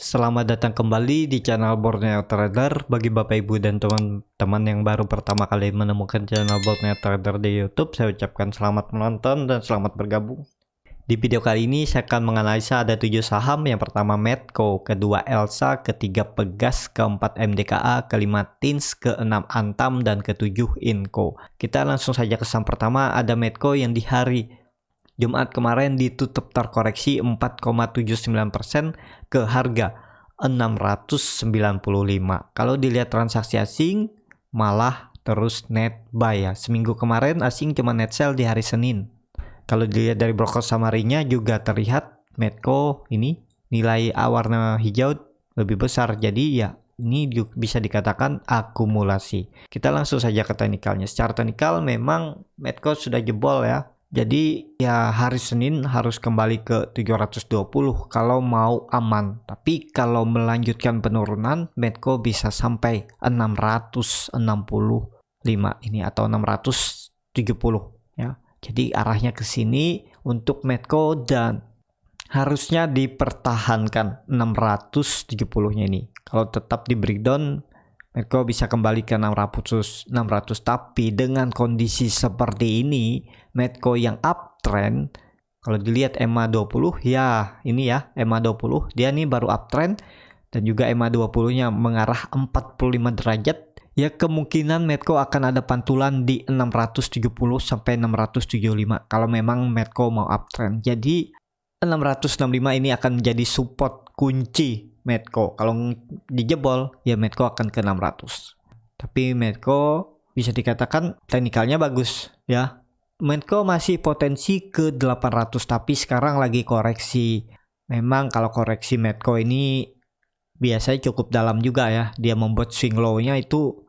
Selamat datang kembali di channel Borneo Trader. Bagi Bapak Ibu dan teman-teman yang baru pertama kali menemukan channel Borneo Trader di YouTube, saya ucapkan selamat menonton dan selamat bergabung. Di video kali ini saya akan menganalisa ada 7 saham. Yang pertama Medco, kedua Elsa, ketiga Pegas, keempat MDKA, kelima Tins, keenam Antam, dan ketujuh Inco. Kita langsung saja ke saham pertama, ada Medco yang di hari Jumat kemarin ditutup terkoreksi 4,79% ke harga 695. Kalau dilihat transaksi asing malah terus net buy ya. Seminggu kemarin asing cuma net sell di hari Senin. Kalau dilihat dari broker summary-nya juga terlihat Medco ini nilai warna hijau lebih besar. Jadi ya ini bisa dikatakan akumulasi. Kita langsung saja ke teknikalnya. Secara teknikal memang Medco sudah jebol ya. Jadi ya hari Senin harus kembali ke 720 kalau mau aman. Tapi kalau melanjutkan penurunan, Medco bisa sampai 665 ini atau 670 ya. Jadi arahnya ke sini untuk Medco dan harusnya dipertahankan 670-nya ini. Kalau tetap di breakdown, Medco bisa kembali ke 600, tapi dengan kondisi seperti ini Medco yang uptrend, kalau dilihat EMA 20 ya ini ya EMA 20 dia nih baru uptrend dan juga EMA 20 nya mengarah 45 derajat ya, kemungkinan Medco akan ada pantulan di 670 sampai 675 kalau memang Medco mau uptrend. Jadi 665 ini akan menjadi support kunci Medco. Kalau dijebol ya Medco akan ke 600. Tapi Medco bisa dikatakan teknikalnya bagus ya. Medco masih potensi ke 800 tapi sekarang lagi koreksi. Memang kalau koreksi Medco ini biasanya cukup dalam juga ya. Dia membuat swing low-nya itu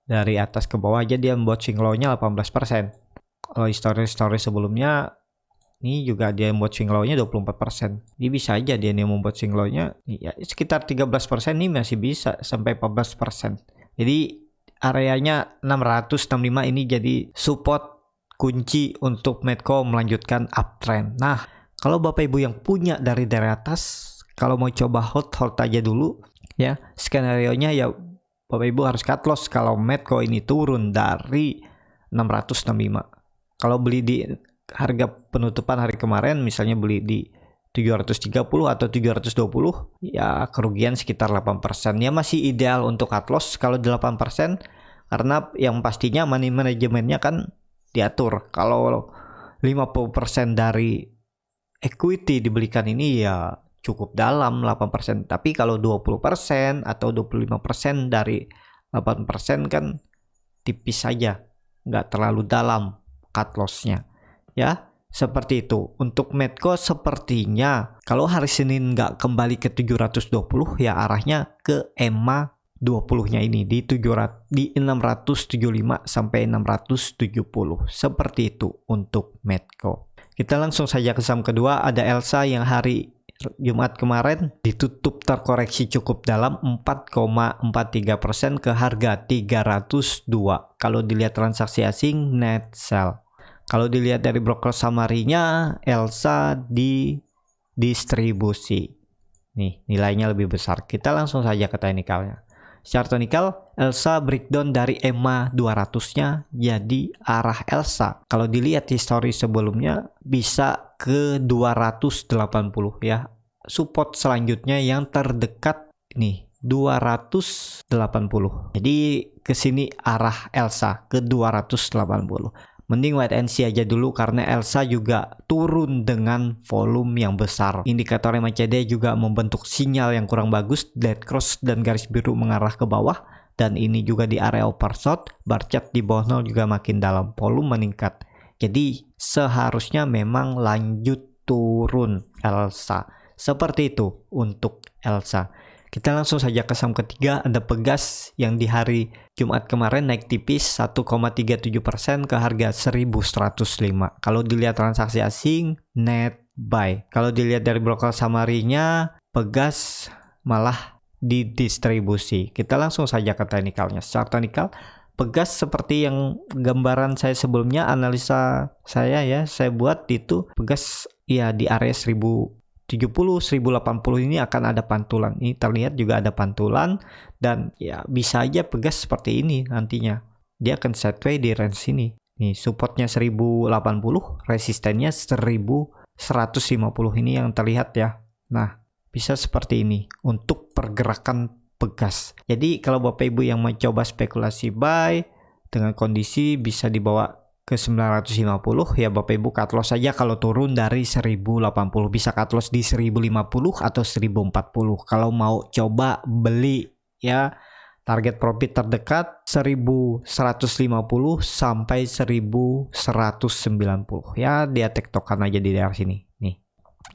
dari atas ke bawah aja dia membuat swing low-nya 18%. Kalau histori sebelumnya ini juga dia membuat swing low-nya 24%. Ini bisa aja dia membuat swing low-nya ya, sekitar 13% ini masih bisa sampai 14%. Jadi areanya 665 ini jadi support kunci untuk Medco melanjutkan uptrend. Nah, kalau Bapak Ibu yang punya dari atas, kalau mau coba hold aja dulu ya. Skenario-nya ya Bapak Ibu harus cut loss kalau Medco ini turun dari 665. Kalau beli di harga penutupan hari kemarin misalnya beli di 730 atau 720 ya kerugian sekitar 8%. Ya masih ideal untuk cut loss kalau 8% karena yang pastinya money manajemennya kan diatur. Kalau 50% dari equity dibelikan ini ya cukup dalam 8%. Tapi kalau 20% atau 25% dari 8% kan tipis saja, nggak terlalu dalam cut loss-nya. Ya, seperti itu. Untuk Medco sepertinya kalau hari Senin nggak kembali ke 720 ya arahnya ke EMA 20-nya ini di 675 sampai 670. Seperti itu untuk Medco. Kita langsung saja ke saham kedua, ada Elsa yang hari Jumat kemarin ditutup terkoreksi cukup dalam 4,43% ke harga 302. Kalau dilihat transaksi asing net sell. Kalau dilihat dari broker summary-nya, Elsa di distribusi. Nih, nilainya lebih besar. Kita langsung saja ke teknikalnya. Secara teknikal, Elsa breakdown dari EMA 200-nya jadi arah Elsa. Kalau dilihat histori sebelumnya bisa ke 280 ya. Support selanjutnya yang terdekat nih 280. Jadi ke sini arah Elsa ke 280. Mending wait and see aja dulu karena Elsa juga turun dengan volume yang besar. Indikator MACD juga membentuk sinyal yang kurang bagus, dead cross dan garis biru mengarah ke bawah. Dan ini juga di area oversold, bar chart di bawah 0 juga makin dalam, volume meningkat. Jadi seharusnya memang lanjut turun Elsa. Seperti itu untuk Elsa. Kita langsung saja ke saham ketiga, ada Pegas yang di hari Jumat kemarin naik tipis 1,37% ke harga 1105. Kalau dilihat transaksi asing net buy. Kalau dilihat dari broker summary-nya Pegas malah didistribusi. Kita langsung saja ke teknikalnya. Secara teknikal Pegas seperti yang gambaran saya sebelumnya, analisa saya ya, saya buat itu Pegas ya di area 1000 1080 ini akan ada pantulan. Ini terlihat juga ada pantulan, dan ya bisa aja Pegas seperti ini nantinya. Dia akan sideways di range ini. Nih supportnya 1080, resistennya 1150 ini yang terlihat ya. Nah, bisa seperti ini untuk pergerakan Pegas. Jadi kalau Bapak Ibu yang mencoba spekulasi buy dengan kondisi bisa dibawa ke 950, ya Bapak Ibu cut loss saja kalau turun dari 1080. Bisa cut loss di 1050 atau 1040. Kalau mau coba beli ya, target profit terdekat 1150 sampai 1190. Ya dia tektokan aja di daerah sini. Nih.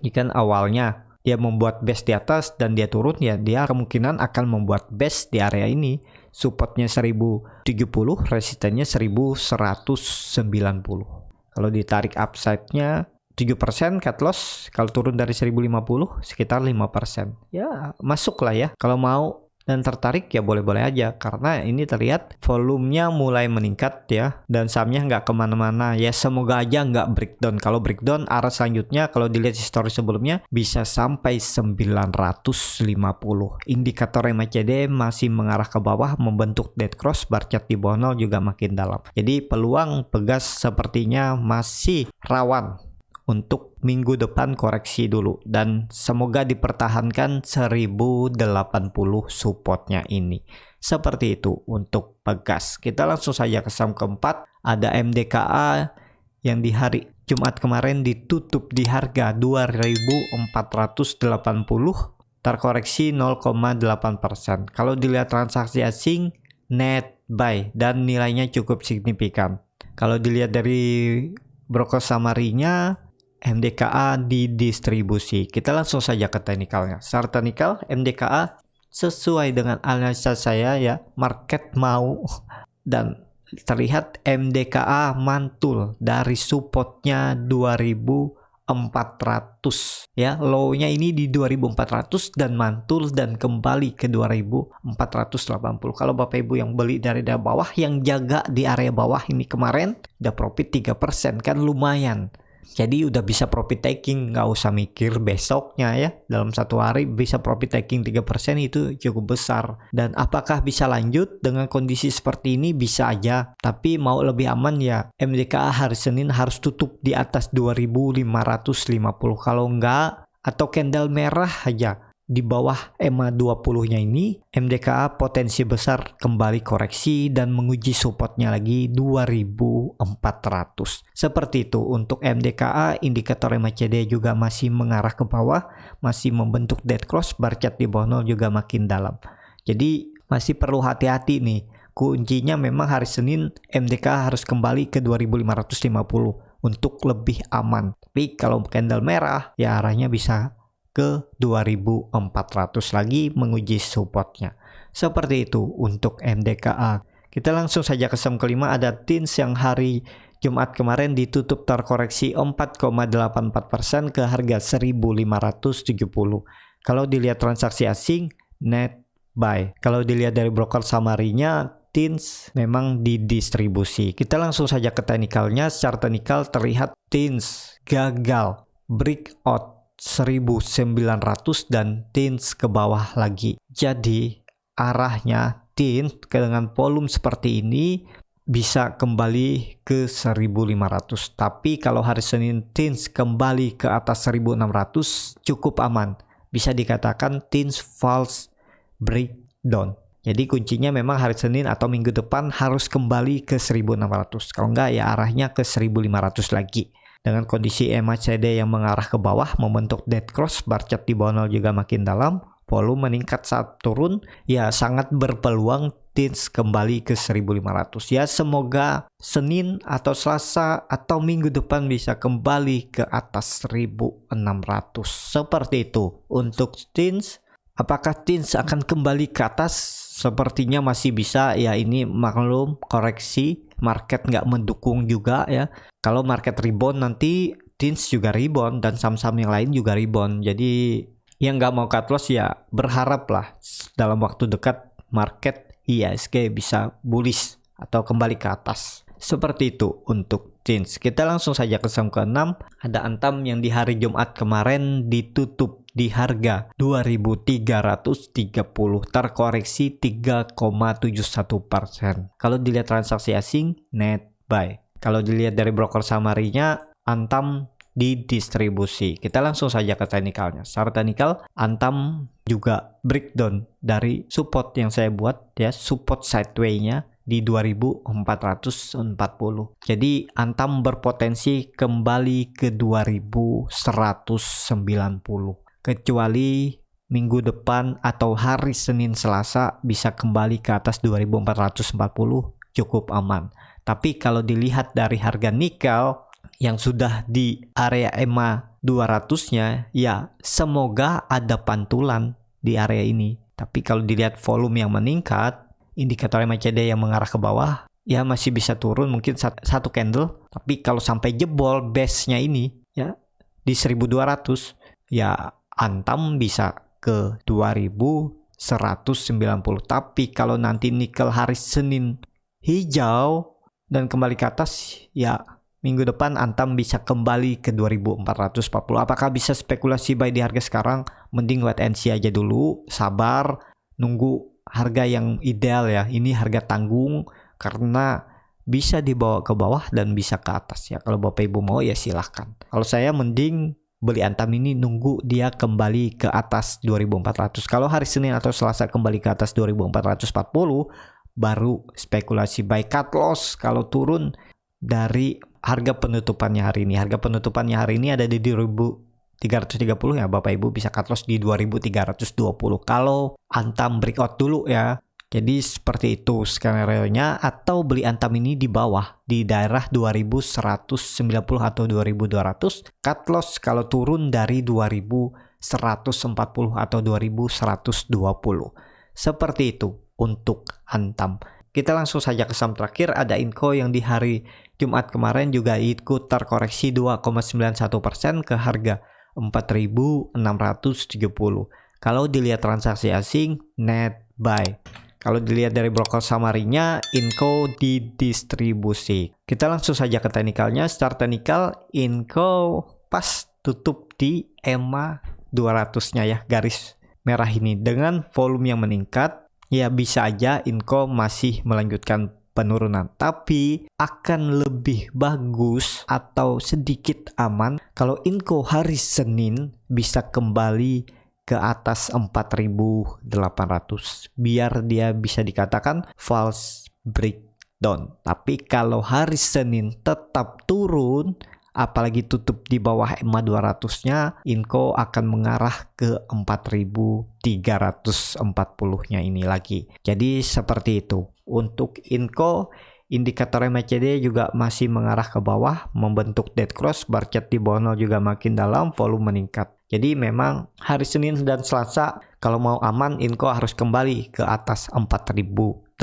Ini kan awalnya dia membuat base di atas dan dia turun, ya dia kemungkinan akan membuat base di area ini. Supportnya 1070, resistennya 1190. Kalau ditarik upside-nya 7% cut loss, kalau turun dari 1050 sekitar 5%. Ya masuk lah ya, kalau mau dan tertarik ya boleh-boleh aja, karena ini terlihat volumenya mulai meningkat ya, dan sahamnya nggak kemana-mana ya. Semoga aja nggak breakdown. Kalau breakdown arah selanjutnya kalau dilihat histori sebelumnya bisa sampai 950. Indikator MACD masih mengarah ke bawah membentuk dead cross, bar chart di bawah 0 juga makin dalam. Jadi peluang Pegas sepertinya masih rawan untuk minggu depan koreksi dulu, dan semoga dipertahankan 1080 supportnya ini. Seperti itu untuk Pegas. Kita langsung saja ke saham keempat. Ada MDKA yang di hari Jumat kemarin ditutup di harga 2480, terkoreksi 0,8%. Kalau dilihat transaksi asing net buy dan nilainya cukup signifikan. Kalau dilihat dari broker summary-nya, MDKA didistribusi. Kita langsung saja ke teknikalnya. Secara teknikal, MDKA sesuai dengan analisa saya ya, market mau, dan terlihat MDKA mantul dari supportnya 2400 ya, low-nya ini di 2400 dan mantul dan kembali ke 2480. Kalau Bapak Ibu yang beli dari bawah, yang jaga di area bawah ini kemarin udah profit 3%, kan lumayan. Jadi udah bisa profit taking, nggak usah mikir besoknya ya. Dalam satu hari bisa profit taking 3%, itu cukup besar. Dan apakah bisa lanjut dengan kondisi seperti ini? Bisa aja. Tapi mau lebih aman ya, MDKA hari Senin harus tutup di atas 2550. Kalau enggak, atau candle merah aja di bawah EMA 20-nya ini, MDKA potensi besar kembali koreksi dan menguji supportnya lagi 2400. Seperti itu untuk MDKA. Indikator MACD juga masih mengarah ke bawah, masih membentuk dead cross, bar chart di bawah 0 juga makin dalam. Jadi masih perlu hati-hati nih. Kuncinya memang hari Senin MDKA harus kembali ke 2550 untuk lebih aman. Tapi kalau candle merah ya arahnya bisa ke 2400 lagi menguji supportnya. Seperti itu untuk MDKA. Kita langsung saja ke saham kelima. Ada TINS yang hari Jumat kemarin ditutup terkoreksi 4,84% ke harga 1570. Kalau dilihat transaksi asing net buy. Kalau dilihat dari broker summary-nya, TINS memang didistribusi. Kita langsung saja ke teknikalnya. Secara teknikal terlihat TINS gagal breakout 1900 dan TINS ke bawah lagi. Jadi arahnya TINS dengan volume seperti ini bisa kembali ke 1500. Tapi kalau hari Senin TINS kembali ke atas 1600 cukup aman. Bisa dikatakan TINS false breakdown. Jadi kuncinya memang hari Senin atau minggu depan harus kembali ke 1600. Kalau enggak ya arahnya ke 1500 lagi. Dengan kondisi MACD yang mengarah ke bawah membentuk dead cross, bar chart di bawah 0 juga makin dalam, volume meningkat saat turun, ya sangat berpeluang TINS kembali ke 1500. Ya semoga Senin atau Selasa atau minggu depan bisa kembali ke atas 1600. Seperti itu untuk TINS. Apakah TINS akan kembali ke atas? Sepertinya masih bisa ya, ini maklum koreksi, market nggak mendukung juga ya. Kalau market rebound nanti TINS juga rebound dan saham-saham yang lain juga rebound. Jadi yang nggak mau cut loss ya berharap lah dalam waktu dekat market IHSG bisa bullish atau kembali ke atas. Seperti itu untuk change. Kita langsung saja ke saham ke-6. Ada Antam yang di hari Jumat kemarin ditutup di harga 2.330, terkoreksi 3,71%. Kalau dilihat transaksi asing, net buy. Kalau dilihat dari broker summary-nya, Antam didistribusi. Kita langsung saja ke teknikalnya. Secara teknikal, Antam juga breakdown dari support yang saya buat ya, support sideway-nya di 2440. Jadi Antam berpotensi kembali ke 2190. Kecuali minggu depan atau hari Senin Selasa bisa kembali ke atas 2440, cukup aman. Tapi kalau dilihat dari harga nikel yang sudah di area EMA 200-nya, ya semoga ada pantulan di area ini. Tapi kalau dilihat volume yang meningkat, indikator MACD yang mengarah ke bawah, ya masih bisa turun mungkin satu candle. Tapi kalau sampai jebol base-nya ini ya di 1200, ya Antam bisa ke 2190. Tapi kalau nanti nikel hari Senin hijau dan kembali ke atas, ya minggu depan Antam bisa kembali ke 2440. Apakah bisa spekulasi buy di harga sekarang? Mending wait and see aja dulu, sabar, nunggu harga yang ideal ya. Ini harga tanggung karena bisa dibawa ke bawah dan bisa ke atas ya. Kalau Bapak Ibu mau ya silahkan. Kalau saya mending beli Antam ini nunggu dia kembali ke atas 2400. Kalau hari Senin atau Selasa kembali ke atas 2440, baru spekulasi buy. Cut loss kalau turun dari harga penutupannya hari ini. Harga penutupannya hari ini ada di 2330 ya, Bapak Ibu bisa cut loss di 2320 kalau Antam breakout dulu ya. Jadi seperti itu skenario-nya, atau beli Antam ini di bawah di daerah 2190 atau 2200, cut loss kalau turun dari 2140 atau 2120. Seperti itu untuk Antam. Kita langsung saja ke saham terakhir, ada Inco yang di hari Jumat kemarin juga ikut terkoreksi 2,91% ke harga 4.670. Kalau dilihat transaksi asing, net buy. Kalau dilihat dari broker summary-nya, Inco didistribusi. Kita langsung saja ke teknikalnya. Secara teknikal, Inco pas tutup di EMA 200-nya ya, garis merah ini. Dengan volume yang meningkat, ya bisa aja Inco masih melanjutkan penurunan, tapi akan lebih bagus atau sedikit aman kalau Inco hari Senin bisa kembali ke atas 4.800, biar dia bisa dikatakan false breakdown. Tapi kalau hari Senin tetap turun, apalagi tutup di bawah EMA 200-nya, Inco akan mengarah ke 4.340-nya ini lagi. Jadi seperti itu. Untuk Inco, indikator MACD juga masih mengarah ke bawah, membentuk dead cross, bar chart di bawah 0 juga makin dalam, volume meningkat. Jadi memang hari Senin dan Selasa kalau mau aman, Inco harus kembali ke atas 4.800.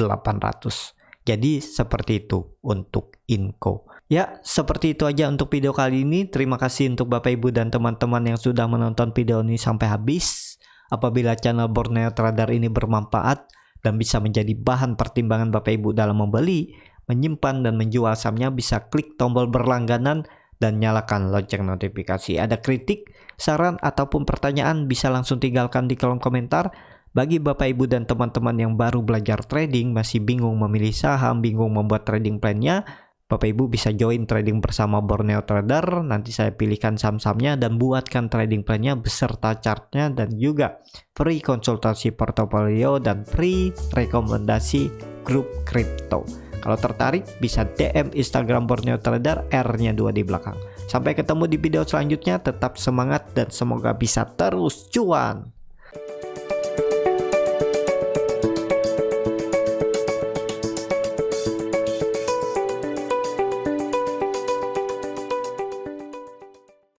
Jadi seperti itu untuk Inco. Ya, seperti itu aja untuk video kali ini. Terima kasih untuk Bapak Ibu dan teman-teman yang sudah menonton video ini sampai habis. Apabila channel Borneo Trader ini bermanfaat dan bisa menjadi bahan pertimbangan Bapak Ibu dalam membeli, menyimpan, dan menjual sahamnya, bisa klik tombol berlangganan dan nyalakan lonceng notifikasi. Ada kritik, saran, ataupun pertanyaan bisa langsung tinggalkan di kolom komentar. Bagi Bapak Ibu dan teman-teman yang baru belajar trading, masih bingung memilih saham, bingung membuat trading plan-nya, Bapak Ibu bisa join trading bersama Borneo Trader. Nanti saya pilihkan saham-sahamnya dan buatkan trading plan-nya beserta chartnya, dan juga free konsultasi portofolio dan free rekomendasi grup kripto. Kalau tertarik bisa DM Instagram Borneo Trader, R-nya 2 di belakang. Sampai ketemu di video selanjutnya, tetap semangat dan semoga bisa terus cuan.